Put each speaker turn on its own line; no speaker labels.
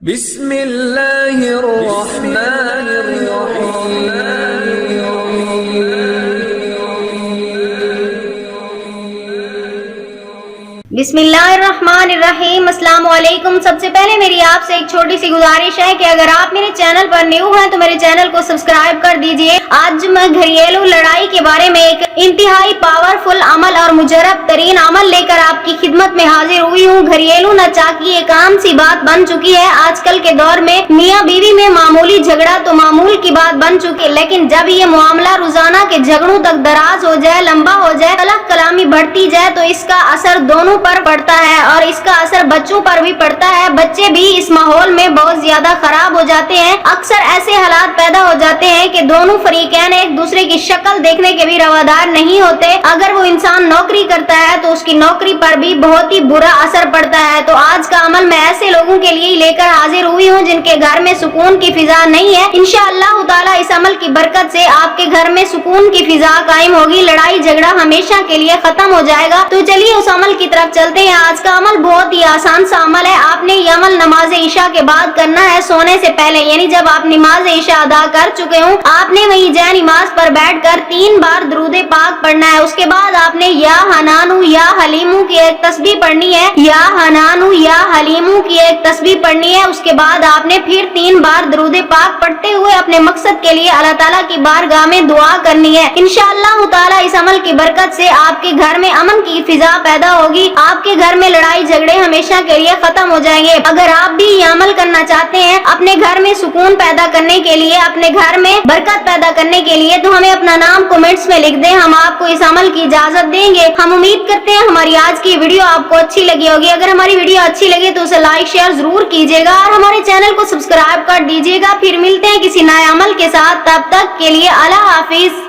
بسم اللہ الرحمن الرحیم
بسم اللہ الرحمن الرحیم۔ السلام علیکم۔ سب سے پہلے میری آپ سے ایک چھوٹی سی گزارش ہے کہ اگر آپ میرے چینل پر نیو ہیں تو میرے چینل کو سبسکرائب کر دیجئے۔ آج میں گھریلو لڑائی کے بارے میں ایک انتہائی پاورفل عمل اور مجرب ترین عمل لے کر آپ کی خدمت میں حاضر ہوئی ہوں۔ گھریلو ناچاکی ایک عام سی بات بن چکی ہے۔ آج کل کے دور میں میاں بیوی میں معمولی جھگڑا تو معمول کی بات بن چکی ہے، لیکن جب یہ معاملہ روزانہ کے جھگڑوں تک دراز ہو جائے، لمبا ہو جائے، طلاق کلامی بڑھتی جائے تو اس کا اثر دونوں پر پڑتا ہے اور اس کا اثر بچوں پر بھی پڑتا ہے۔ بچے بھی اس ماحول میں بہت زیادہ خراب ہو جاتے ہیں۔ اکثر ایسے حالات پیدا ہو جاتے ہیں کہ دونوں فریقین ایک دوسرے کی شکل دیکھنے کے بھی روادار نہیں ہوتے۔ اگر وہ انسان نوکری کرتا ہے تو اس کی نوکری پر بھی بہت ہی برا اثر پڑتا ہے۔ تو آج کا عمل میں ایسے لوگوں کے لیے لے کر حاضر ہوئی ہوں جن کے گھر میں سکون کی فضا نہیں ہے۔ انشاءاللہ تعالی اس عمل کی برکت سے آپ کے گھر میں سکون کی فضا قائم ہوگی، لڑائی جھگڑا ہمیشہ کے لیے ختم ہو جائے گا۔ تو چلیے اس عمل کی طرف چلتے ہیں۔ آج کا عمل بہت ہی آسان سا عمل ہے۔ آپ نے یہ عمل نماز عشاء کے بعد کرنا ہے، سونے سے پہلے، یعنی جب آپ نماز عشاء ادا کر چکے ہوں، آپ نے وہیں جائے نماز پر بیٹھ کر 3 بار درود پاک پڑھنا ہے۔ اس کے بعد آپ نے یا حنانو یا حلیمو کی ایک تسبیح پڑھنی ہے، یا حنانو یا حلیمو کی ایک تسبیح پڑھنی ہے۔ اس کے بعد آپ نے پھر 3 بار درود پاک پڑھتے ہوئے اپنے مقصد کے لیے اللہ تعالیٰ کی بارگاہ میں دعا کرنی ہے۔ انشاءاللہ تعالیٰ اس عمل کی برکت سے آپ کے گھر میں امن کی فضا پیدا ہوگی، آپ کے گھر میں لڑائی جھگڑے ہمیشہ کے لیے ختم ہو جائیں گے۔ اگر آپ بھی یہ عمل کرنا چاہتے ہیں اپنے گھر میں سکون پیدا کرنے کے لیے، اپنے گھر میں برکت پیدا کرنے کے لیے، تو ہمیں اپنا نام کمنٹس میں لکھ دیں، ہم آپ کو اس عمل کی اجازت دیں گے۔ ہم امید کرتے ہیں ہماری آج کی ویڈیو آپ کو اچھی لگی ہوگی۔ اگر ہماری ویڈیو اچھی لگے تو اسے لائک شیئر ضرور کیجیے گا اور ہمارے چینل کو سبسکرائب کر دیجیے گا۔ پھر ملتے ہیں کسی نئے عمل کے ساتھ، تب تک کے لیے اللہ حافظ۔